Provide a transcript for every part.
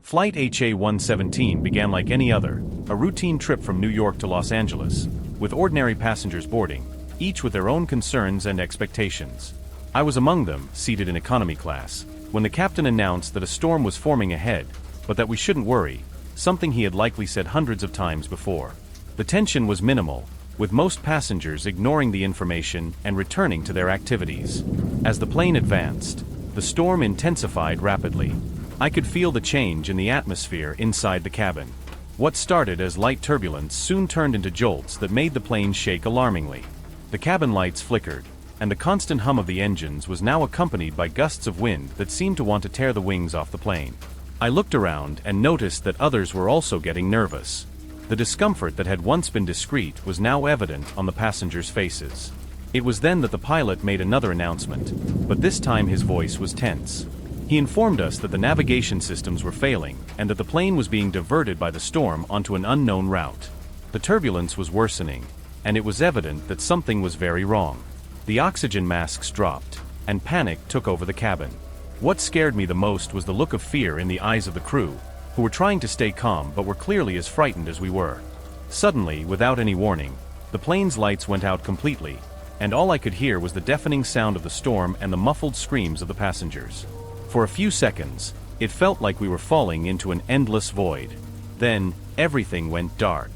Flight HA-117 began like any other, a routine trip from New York to Los Angeles, with ordinary passengers boarding, each with their own concerns and expectations. I was among them, seated in economy class, when the captain announced that a storm was forming ahead, but that we shouldn't worry, something he had likely said hundreds of times before. The tension was minimal, with most passengers ignoring the information and returning to their activities. As the plane advanced, the storm intensified rapidly. I could feel the change in the atmosphere inside the cabin. What started as light turbulence soon turned into jolts that made the plane shake alarmingly. The cabin lights flickered, and the constant hum of the engines was now accompanied by gusts of wind that seemed to want to tear the wings off the plane. I looked around and noticed that others were also getting nervous. The discomfort that had once been discreet was now evident on the passengers' faces. It was then that the pilot made another announcement, but this time his voice was tense. He informed us that the navigation systems were failing and that the plane was being diverted by the storm onto an unknown route. The turbulence was worsening, and it was evident that something was very wrong. The oxygen masks dropped, and panic took over the cabin. What scared me the most was the look of fear in the eyes of the crew, who were trying to stay calm but were clearly as frightened as we were. Suddenly, without any warning, the plane's lights went out completely, and all I could hear was the deafening sound of the storm and the muffled screams of the passengers. For a few seconds, it felt like we were falling into an endless void. Then, everything went dark.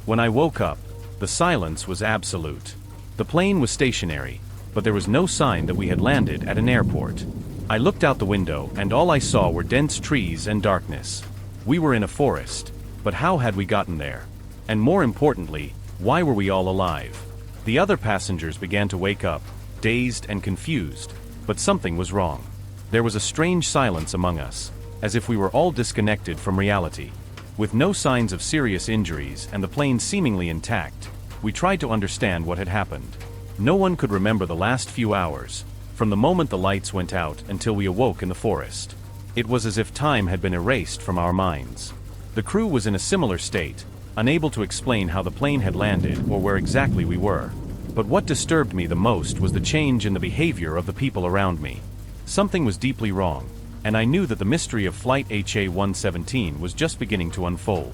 When I woke up, the silence was absolute. The plane was stationary, but there was no sign that we had landed at an airport. I looked out the window and all I saw were dense trees and darkness. We were in a forest, but how had we gotten there? And more importantly, why were we all alive? The other passengers began to wake up, dazed and confused, but something was wrong. There was a strange silence among us, as if we were all disconnected from reality. With no signs of serious injuries and the plane seemingly intact, we tried to understand what had happened. No one could remember the last few hours, from the moment the lights went out until we awoke in the forest. It was as if time had been erased from our minds. The crew was in a similar state, unable to explain how the plane had landed or where exactly we were. But what disturbed me the most was the change in the behavior of the people around me. Something was deeply wrong, and I knew that the mystery of Flight HA-117 was just beginning to unfold.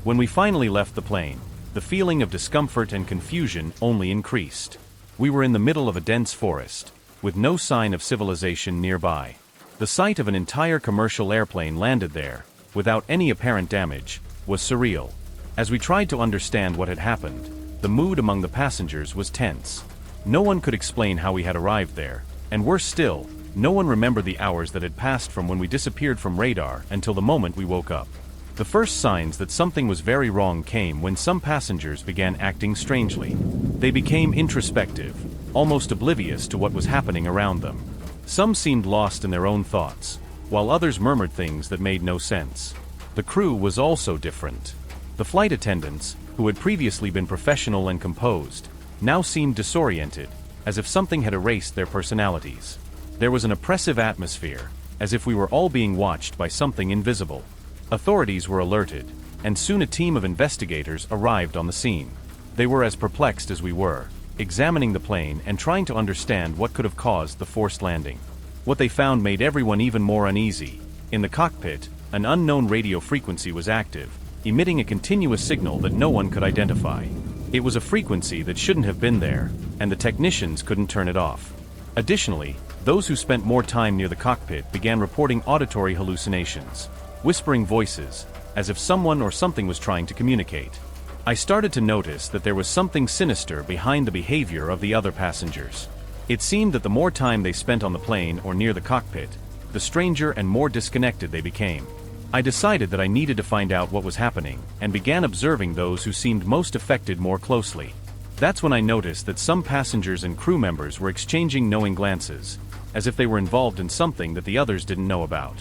When we finally left the plane, the feeling of discomfort and confusion only increased. We were in the middle of a dense forest, with no sign of civilization nearby. The sight of an entire commercial airplane landed there, without any apparent damage, was surreal. As we tried to understand what had happened, the mood among the passengers was tense. No one could explain how we had arrived there, and worse still, no one remembered the hours that had passed from when we disappeared from radar until the moment we woke up. The first signs that something was very wrong came when some passengers began acting strangely. They became introspective, almost oblivious to what was happening around them. Some seemed lost in their own thoughts, while others murmured things that made no sense. The crew was also different. The flight attendants, who had previously been professional and composed, now seemed disoriented, as if something had erased their personalities. There was an oppressive atmosphere, as if we were all being watched by something invisible. Authorities were alerted, and soon a team of investigators arrived on the scene. They were as perplexed as we were, examining the plane and trying to understand what could have caused the forced landing. What they found made everyone even more uneasy. In the cockpit, an unknown radio frequency was active, emitting a continuous signal that no one could identify. It was a frequency that shouldn't have been there, and the technicians couldn't turn it off. Additionally, those who spent more time near the cockpit began reporting auditory hallucinations, whispering voices, as if someone or something was trying to communicate. I started to notice that there was something sinister behind the behavior of the other passengers. It seemed that the more time they spent on the plane or near the cockpit, the stranger and more disconnected they became. I decided that I needed to find out what was happening, and began observing those who seemed most affected more closely. That's when I noticed that some passengers and crew members were exchanging knowing glances, as if they were involved in something that the others didn't know about.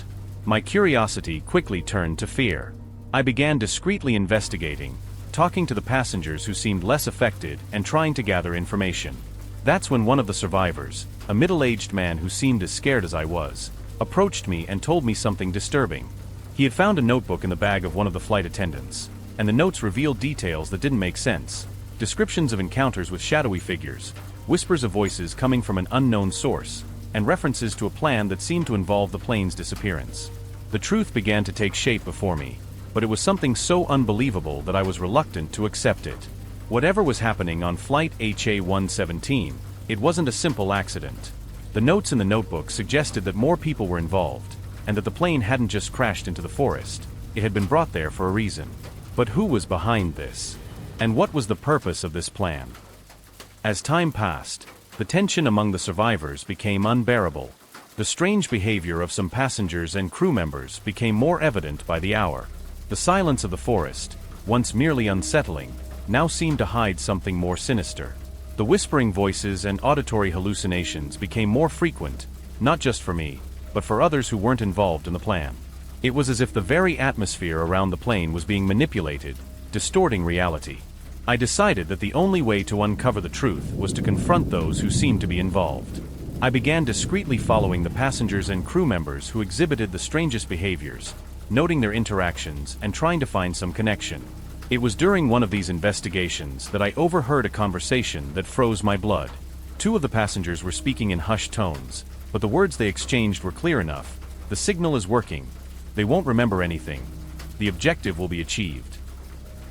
My curiosity quickly turned to fear. I began discreetly investigating, talking to the passengers who seemed less affected and trying to gather information. That's when one of the survivors, a middle-aged man who seemed as scared as I was, approached me and told me something disturbing. He had found a notebook in the bag of one of the flight attendants, and the notes revealed details that didn't make sense. Descriptions of encounters with shadowy figures, whispers of voices coming from an unknown source, and references to a plan that seemed to involve the plane's disappearance. The truth began to take shape before me, but it was something so unbelievable that I was reluctant to accept it. Whatever was happening on Flight HA-117, it wasn't a simple accident. The notes in the notebook suggested that more people were involved, and that the plane hadn't just crashed into the forest. It had been brought there for a reason. But who was behind this? And what was the purpose of this plan? As time passed, the tension among the survivors became unbearable. The strange behavior of some passengers and crew members became more evident by the hour. The silence of the forest, once merely unsettling, now seemed to hide something more sinister. The whispering voices and auditory hallucinations became more frequent, not just for me, but for others who weren't involved in the plan. It was as if the very atmosphere around the plane was being manipulated, distorting reality. I decided that the only way to uncover the truth was to confront those who seemed to be involved. I began discreetly following the passengers and crew members who exhibited the strangest behaviors, noting their interactions and trying to find some connection. It was during one of these investigations that I overheard a conversation that froze my blood. Two of the passengers were speaking in hushed tones, but the words they exchanged were clear enough. The signal is working. They won't remember anything. The objective will be achieved.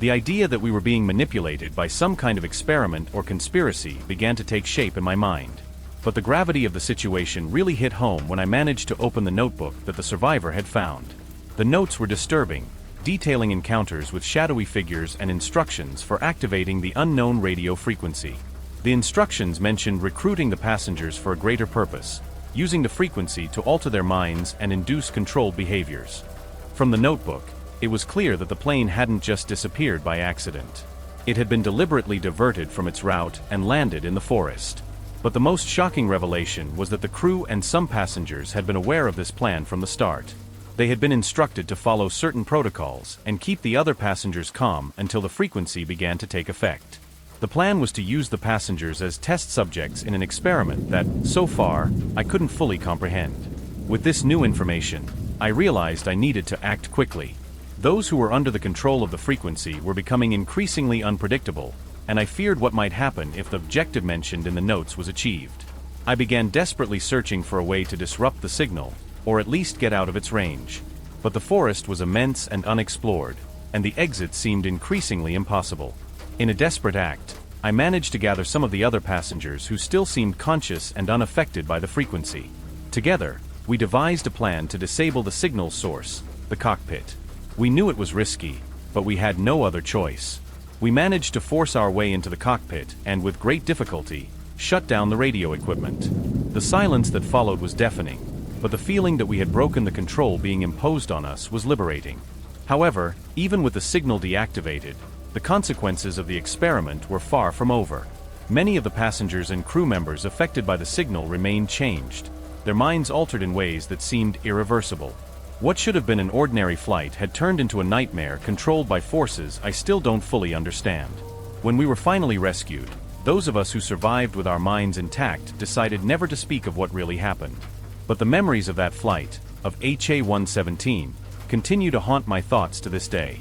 The idea that we were being manipulated by some kind of experiment or conspiracy began to take shape in my mind. But the gravity of the situation really hit home when I managed to open the notebook that the survivor had found. The notes were disturbing, detailing encounters with shadowy figures and instructions for activating the unknown radio frequency. The instructions mentioned recruiting the passengers for a greater purpose, using the frequency to alter their minds and induce controlled behaviors. From the notebook, it was clear that the plane hadn't just disappeared by accident. It had been deliberately diverted from its route and landed in the forest. But the most shocking revelation was that the crew and some passengers had been aware of this plan from the start. They had been instructed to follow certain protocols and keep the other passengers calm until the frequency began to take effect. The plan was to use the passengers as test subjects in an experiment that, so far, I couldn't fully comprehend. With this new information, I realized I needed to act quickly. Those who were under the control of the frequency were becoming increasingly unpredictable, and I feared what might happen if the objective mentioned in the notes was achieved. I began desperately searching for a way to disrupt the signal, or at least get out of its range. But the forest was immense and unexplored, and the exit seemed increasingly impossible. In a desperate act, I managed to gather some of the other passengers who still seemed conscious and unaffected by the frequency. Together, we devised a plan to disable the signal source, the cockpit. We knew it was risky, but we had no other choice. We managed to force our way into the cockpit and, with great difficulty, shut down the radio equipment. The silence that followed was deafening, but the feeling that we had broken the control being imposed on us was liberating. However, even with the signal deactivated, the consequences of the experiment were far from over. Many of the passengers and crew members affected by the signal remained changed, their minds altered in ways that seemed irreversible. What should have been an ordinary flight had turned into a nightmare controlled by forces I still don't fully understand. When we were finally rescued, those of us who survived with our minds intact decided never to speak of what really happened. But the memories of that flight, of HA-117, continue to haunt my thoughts to this day.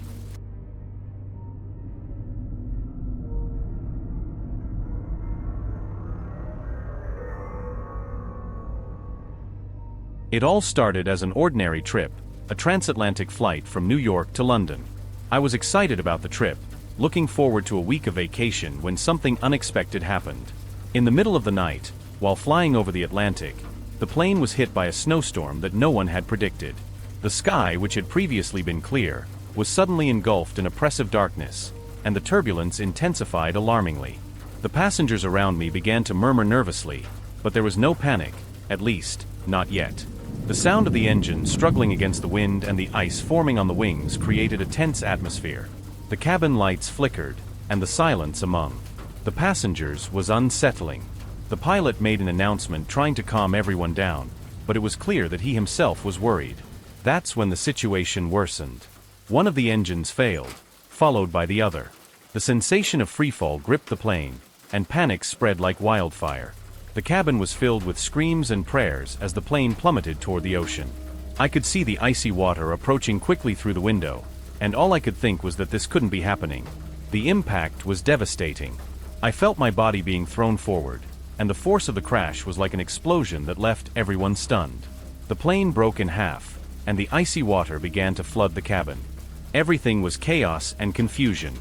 It all started as an ordinary trip, a transatlantic flight from New York to London. I was excited about the trip, looking forward to a week of vacation when something unexpected happened. In the middle of the night, while flying over the Atlantic, the plane was hit by a snowstorm that no one had predicted. The sky, which had previously been clear, was suddenly engulfed in oppressive darkness, and the turbulence intensified alarmingly. The passengers around me began to murmur nervously, but there was no panic, at least, not yet. The sound of the engine struggling against the wind and the ice forming on the wings created a tense atmosphere. The cabin lights flickered, and the silence among the passengers was unsettling. The pilot made an announcement trying to calm everyone down, but it was clear that he himself was worried. That's when the situation worsened. One of the engines failed, followed by the other. The sensation of freefall gripped the plane, and panic spread like wildfire. The cabin was filled with screams and prayers as the plane plummeted toward the ocean. I could see the icy water approaching quickly through the window, and all I could think was that this couldn't be happening. The impact was devastating. I felt my body being thrown forward, and the force of the crash was like an explosion that left everyone stunned. The plane broke in half, and the icy water began to flood the cabin. Everything was chaos and confusion.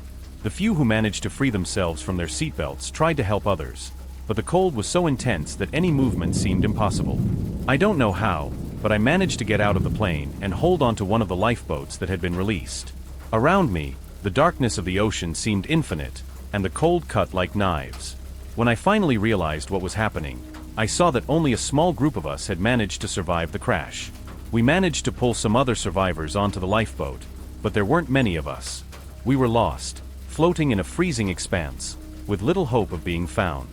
The few who managed to free themselves from their seatbelts tried to help others, but the cold was so intense that any movement seemed impossible. I don't know how, but I managed to get out of the plane and hold onto one of the lifeboats that had been released. Around me, the darkness of the ocean seemed infinite, and the cold cut like knives. When I finally realized what was happening, I saw that only a small group of us had managed to survive the crash. We managed to pull some other survivors onto the lifeboat, but there weren't many of us. We were lost, floating in a freezing expanse, with little hope of being found.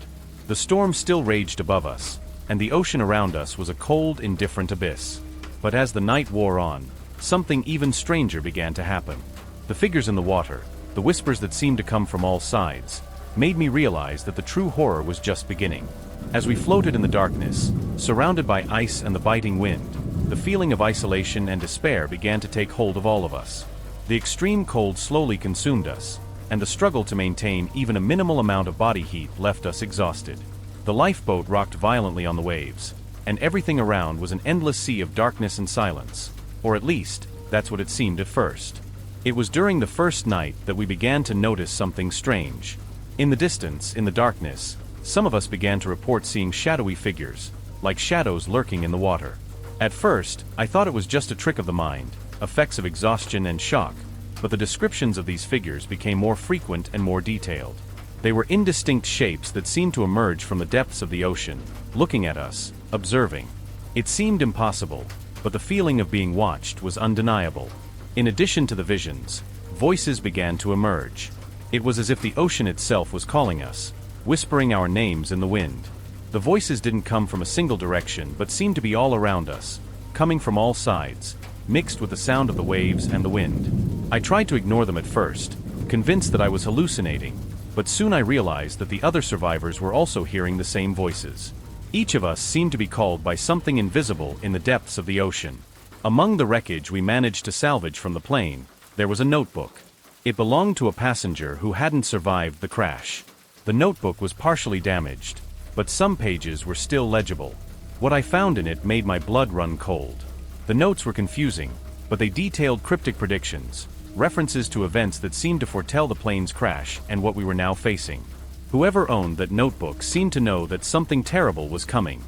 The storm still raged above us, and the ocean around us was a cold, indifferent abyss. But as the night wore on, something even stranger began to happen. The figures in the water, the whispers that seemed to come from all sides, made me realize that the true horror was just beginning. As we floated in the darkness, surrounded by ice and the biting wind, the feeling of isolation and despair began to take hold of all of us. The extreme cold slowly consumed us, and the struggle to maintain even a minimal amount of body heat left us exhausted. The lifeboat rocked violently on the waves, and everything around was an endless sea of darkness and silence, or at least, that's what it seemed at first. It was during the first night that we began to notice something strange. In the distance, in the darkness, some of us began to report seeing shadowy figures, like shadows lurking in the water. At first, I thought it was just a trick of the mind, effects of exhaustion and shock, but the descriptions of these figures became more frequent and more detailed. They were indistinct shapes that seemed to emerge from the depths of the ocean, looking at us, observing. It seemed impossible, but the feeling of being watched was undeniable. In addition to the visions, voices began to emerge. It was as if the ocean itself was calling us, whispering our names in the wind. The voices didn't come from a single direction but seemed to be all around us, coming from all sides, mixed with the sound of the waves and the wind. I tried to ignore them at first, convinced that I was hallucinating, but soon I realized that the other survivors were also hearing the same voices. Each of us seemed to be called by something invisible in the depths of the ocean. Among the wreckage we managed to salvage from the plane, there was a notebook. It belonged to a passenger who hadn't survived the crash. The notebook was partially damaged, but some pages were still legible. What I found in it made my blood run cold. The notes were confusing, but they detailed cryptic predictions, references to events that seemed to foretell the plane's crash and what we were now facing. Whoever owned that notebook seemed to know that something terrible was coming.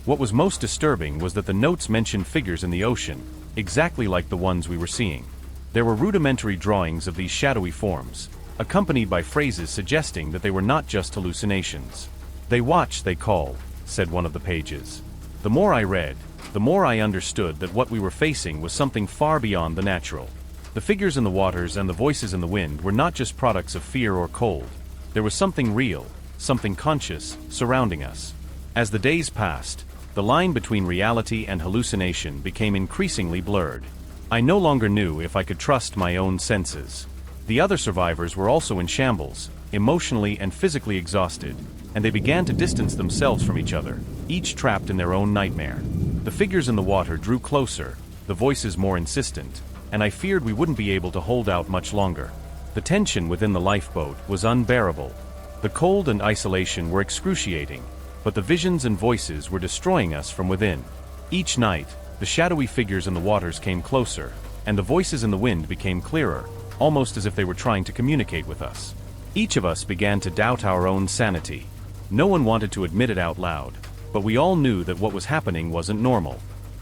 What was most disturbing was that the notes mentioned figures in the ocean, exactly like the ones we were seeing. There were rudimentary drawings of these shadowy forms, accompanied by phrases suggesting that they were not just hallucinations. "They watch, they call," said one of the pages. The more I read, the more I understood that what we were facing was something far beyond the natural. The figures in the waters and the voices in the wind were not just products of fear or cold. There was something real, something conscious, surrounding us. As the days passed, the line between reality and hallucination became increasingly blurred. I no longer knew if I could trust my own senses. The other survivors were also in shambles, emotionally and physically exhausted, and they began to distance themselves from each other, each trapped in their own nightmare. The figures in the water drew closer, the voices more insistent, and I feared we wouldn't be able to hold out much longer. The tension within the lifeboat was unbearable. The cold and isolation were excruciating, but the visions and voices were destroying us from within. Each night, the shadowy figures in the waters came closer, and the voices in the wind became clearer, almost as if they were trying to communicate with us. Each of us began to doubt our own sanity. No one wanted to admit it out loud, but we all knew that what was happening wasn't normal.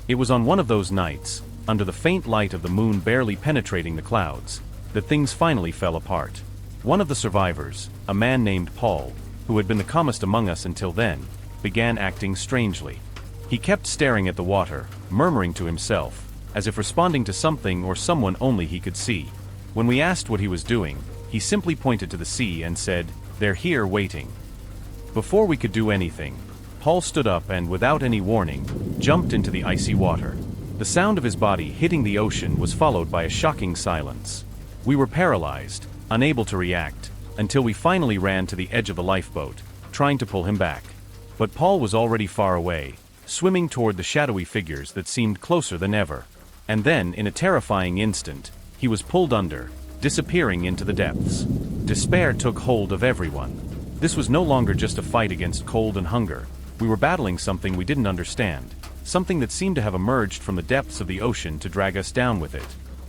It was on one of those nights, under the faint light of the moon barely penetrating the clouds, that things finally fell apart. One of the survivors, a man named Paul, who had been the calmest among us until then, began acting strangely. He kept staring at the water, murmuring to himself, as if responding to something or someone only he could see. When we asked what he was doing, he simply pointed to the sea and said, "They're here waiting." Before we could do anything, Paul stood up and, without any warning, jumped into the icy water. The sound of his body hitting the ocean was followed by a shocking silence. We were paralyzed, unable to react, until we finally ran to the edge of the lifeboat, trying to pull him back. But Paul was already far away, swimming toward the shadowy figures that seemed closer than ever. And then, in a terrifying instant, he was pulled under, disappearing into the depths. Despair took hold of everyone. This was no longer just a fight against cold and hunger. We were battling something we didn't understand. something that seemed to have emerged from the depths of the ocean to drag us down with it.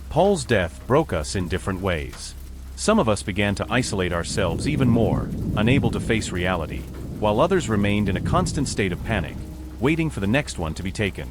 Paul's death broke us in different ways. Some of us began to isolate ourselves even more, unable to face reality, while others remained in a constant state of panic, waiting for the next one to be taken.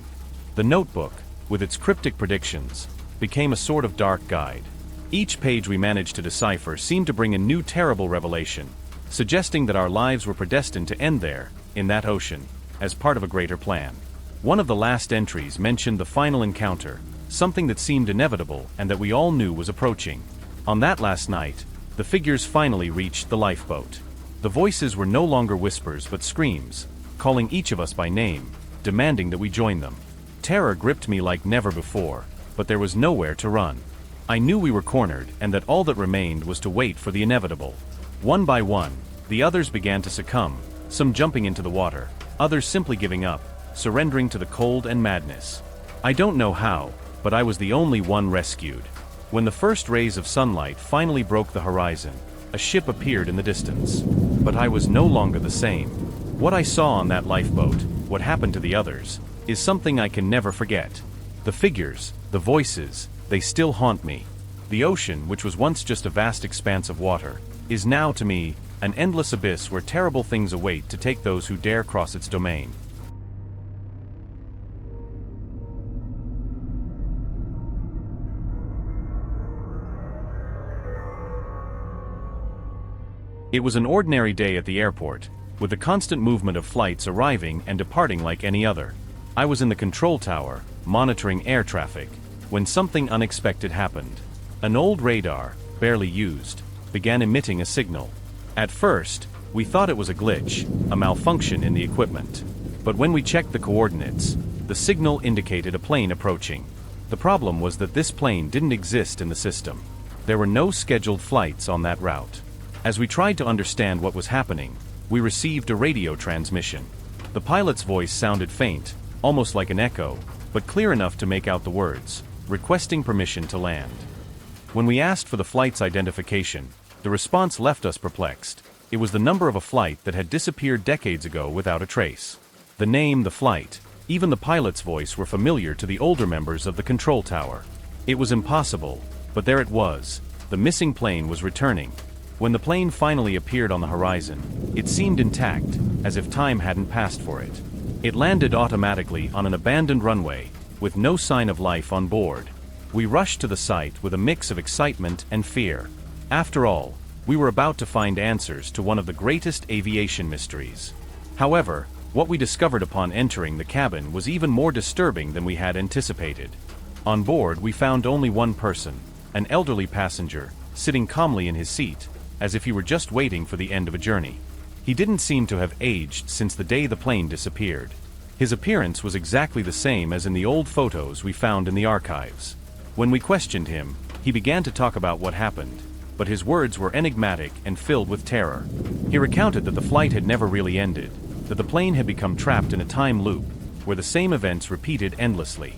The notebook, with its cryptic predictions, became a sort of dark guide. Each page we managed to decipher seemed to bring a new terrible revelation, suggesting that our lives were predestined to end there, in that ocean, as part of a greater plan. One of the last entries mentioned the final encounter, something that seemed inevitable and that we all knew was approaching. On that last night, the figures finally reached the lifeboat. The voices were no longer whispers but screams, calling each of us by name, demanding that we join them. Terror gripped me like never before, but there was nowhere to run. I knew we were cornered and that all that remained was to wait for the inevitable. One by one, the others began to succumb, some jumping into the water, others simply giving up, surrendering to the cold and madness. I don't know how, but I was the only one rescued. When the first rays of sunlight finally broke the horizon, a ship appeared in the distance. But I was no longer the same. What I saw on that lifeboat, what happened to the others, is something I can never forget. The figures, the voices, they still haunt me. The ocean, which was once just a vast expanse of water, is now to me an endless abyss where terrible things await to take those who dare cross its domain. It was an ordinary day at the airport, with the constant movement of flights arriving and departing like any other. I was in the control tower, monitoring air traffic, when something unexpected happened. An old radar, barely used, began emitting a signal. At first, we thought it was a glitch, a malfunction in the equipment. But when we checked the coordinates, the signal indicated a plane approaching. The problem was that this plane didn't exist in the system. There were no scheduled flights on that route. As we tried to understand what was happening, we received a radio transmission. The pilot's voice sounded faint, almost like an echo, but clear enough to make out the words, requesting permission to land. When we asked for the flight's identification, the response left us perplexed. It was the number of a flight that had disappeared decades ago without a trace. The name, the flight, even the pilot's voice were familiar to the older members of the control tower. It was impossible, but there it was. The missing plane was returning. When the plane finally appeared on the horizon, it seemed intact, as if time hadn't passed for it. It landed automatically on an abandoned runway, with no sign of life on board. We rushed to the site with a mix of excitement and fear. After all, we were about to find answers to one of the greatest aviation mysteries. However, what we discovered upon entering the cabin was even more disturbing than we had anticipated. On board, we found only one person, an elderly passenger, sitting calmly in his seat, as if he were just waiting for the end of a journey. He didn't seem to have aged since the day the plane disappeared. His appearance was exactly the same as in the old photos we found in the archives. When we questioned him, he began to talk about what happened, but his words were enigmatic and filled with terror. He recounted that the flight had never really ended, that the plane had become trapped in a time loop, where the same events repeated endlessly.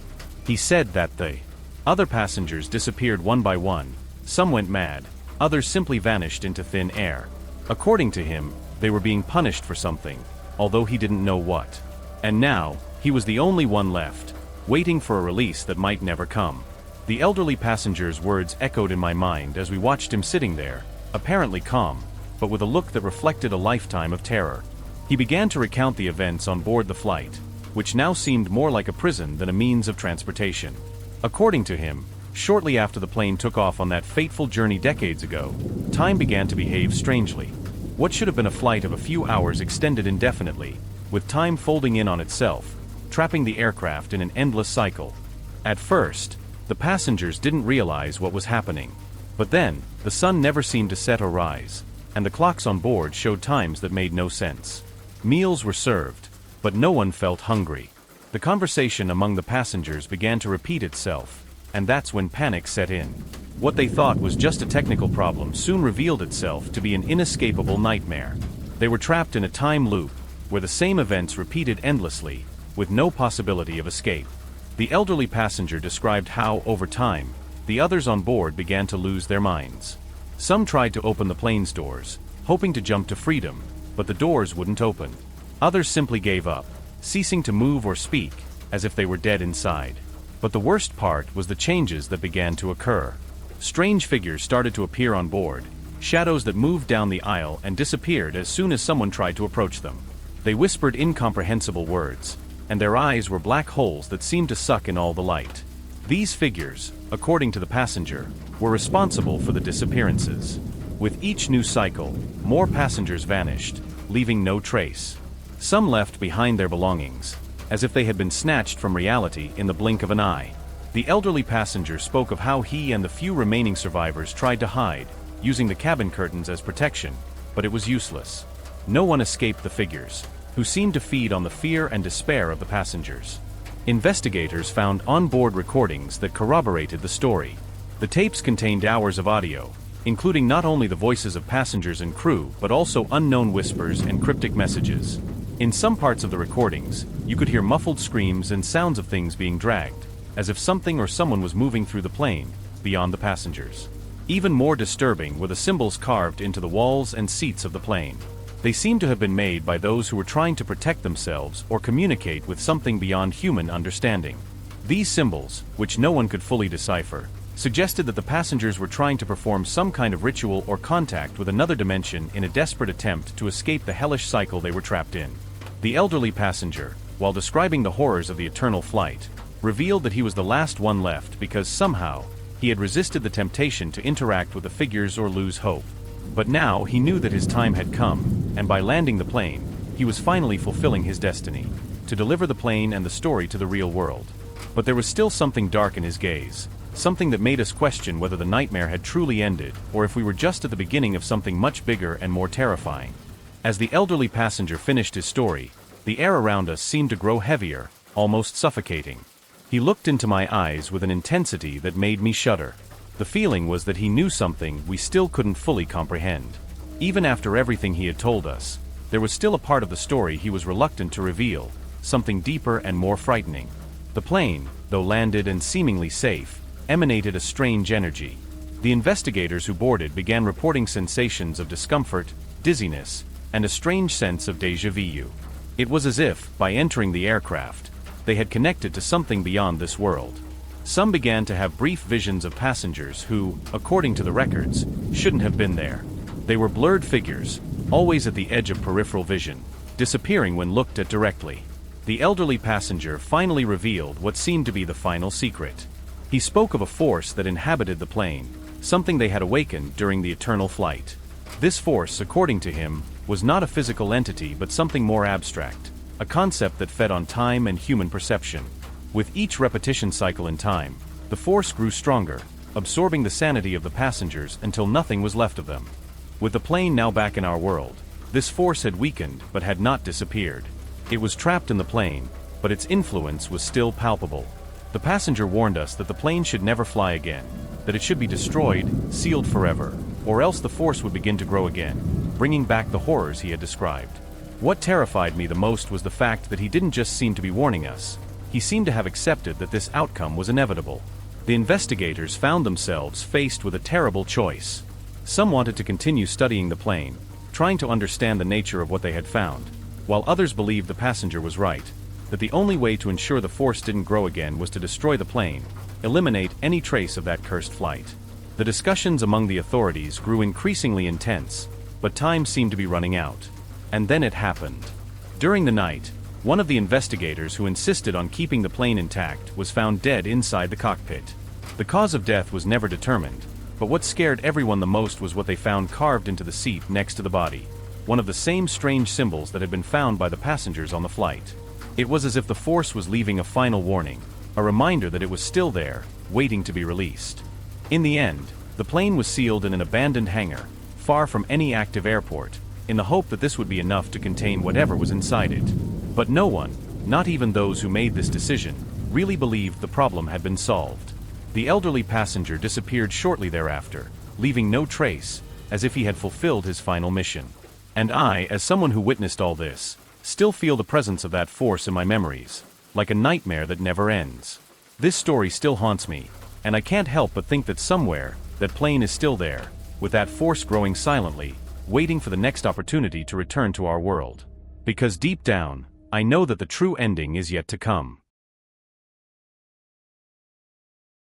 He said that the other passengers disappeared one by one, some went mad, others simply vanished into thin air. According to him, they were being punished for something, although he didn't know what. And now, he was the only one left, waiting for a release that might never come. The elderly passenger's words echoed in my mind as we watched him sitting there, apparently calm, but with a look that reflected a lifetime of terror. He began to recount the events on board the flight, which now seemed more like a prison than a means of transportation. According to him, shortly after the plane took off on that fateful journey decades ago, time began to behave strangely. What should have been a flight of a few hours extended indefinitely, with time folding in on itself, trapping the aircraft in an endless cycle. At first, the passengers didn't realize what was happening. But then, the sun never seemed to set or rise, and the clocks on board showed times that made no sense. Meals were served, but no one felt hungry. The conversation among the passengers began to repeat itself, and that's when panic set in. What they thought was just a technical problem soon revealed itself to be an inescapable nightmare. They were trapped in a time loop, where the same events repeated endlessly, with no possibility of escape. The elderly passenger described how, over time, the others on board began to lose their minds. Some tried to open the plane's doors, hoping to jump to freedom, but the doors wouldn't open. Others simply gave up, ceasing to move or speak, as if they were dead inside. But the worst part was the changes that began to occur. Strange figures started to appear on board, shadows that moved down the aisle and disappeared as soon as someone tried to approach them. They whispered incomprehensible words, and their eyes were black holes that seemed to suck in all the light. These figures, according to the passenger, were responsible for the disappearances. With each new cycle, more passengers vanished, leaving no trace. Some left behind their belongings, as if they had been snatched from reality in the blink of an eye. The elderly passenger spoke of how he and the few remaining survivors tried to hide, using the cabin curtains as protection, but it was useless. No one escaped the figures, who seemed to feed on the fear and despair of the passengers. Investigators found onboard recordings that corroborated the story. The tapes contained hours of audio, including not only the voices of passengers and crew, but also unknown whispers and cryptic messages. In some parts of the recordings, you could hear muffled screams and sounds of things being dragged, as if something or someone was moving through the plane, beyond the passengers. Even more disturbing were the symbols carved into the walls and seats of the plane. They seemed to have been made by those who were trying to protect themselves or communicate with something beyond human understanding. These symbols, which no one could fully decipher, suggested that the passengers were trying to perform some kind of ritual or contact with another dimension in a desperate attempt to escape the hellish cycle they were trapped in. The elderly passenger, while describing the horrors of the eternal flight, revealed that he was the last one left because somehow, he had resisted the temptation to interact with the figures or lose hope. But now he knew that his time had come, and by landing the plane, he was finally fulfilling his destiny, to deliver the plane and the story to the real world. But there was still something dark in his gaze, something that made us question whether the nightmare had truly ended, or if we were just at the beginning of something much bigger and more terrifying. As the elderly passenger finished his story, the air around us seemed to grow heavier, almost suffocating. He looked into my eyes with an intensity that made me shudder. The feeling was that he knew something we still couldn't fully comprehend. Even after everything he had told us, there was still a part of the story he was reluctant to reveal, something deeper and more frightening. The plane, though landed and seemingly safe, emanated a strange energy. The investigators who boarded began reporting sensations of discomfort, dizziness, and a strange sense of déjà vu. It was as if, by entering the aircraft, they had connected to something beyond this world. Some began to have brief visions of passengers who, according to the records, shouldn't have been there. They were blurred figures, always at the edge of peripheral vision, disappearing when looked at directly. The elderly passenger finally revealed what seemed to be the final secret. He spoke of a force that inhabited the plane, something they had awakened during the eternal flight. This force, according to him, was not a physical entity but something more abstract, a concept that fed on time and human perception. With each repetition cycle in time, the force grew stronger, absorbing the sanity of the passengers until nothing was left of them. With the plane now back in our world, this force had weakened but had not disappeared. It was trapped in the plane, but its influence was still palpable. The passenger warned us that the plane should never fly again, that it should be destroyed, sealed forever, or else the force would begin to grow again, bringing back the horrors he had described. What terrified me the most was the fact that he didn't just seem to be warning us. He seemed to have accepted that this outcome was inevitable. The investigators found themselves faced with a terrible choice. Some wanted to continue studying the plane, trying to understand the nature of what they had found, while others believed the passenger was right, that the only way to ensure the force didn't grow again was to destroy the plane, eliminate any trace of that cursed flight. The discussions among the authorities grew increasingly intense, but time seemed to be running out. And then it happened. During the night, one of the investigators who insisted on keeping the plane intact was found dead inside the cockpit. The cause of death was never determined, but what scared everyone the most was what they found carved into the seat next to the body, one of the same strange symbols that had been found by the passengers on the flight. It was as if the force was leaving a final warning, a reminder that it was still there, waiting to be released. In the end, the plane was sealed in an abandoned hangar, far from any active airport, in the hope that this would be enough to contain whatever was inside it. But no one, not even those who made this decision, really believed the problem had been solved. The elderly passenger disappeared shortly thereafter, leaving no trace, as if he had fulfilled his final mission. And I, as someone who witnessed all this, still feel the presence of that force in my memories, like a nightmare that never ends. This story still haunts me, and I can't help but think that somewhere, that plane is still there, with that force growing silently, waiting for the next opportunity to return to our world. Because deep down, I know that the true ending is yet to come.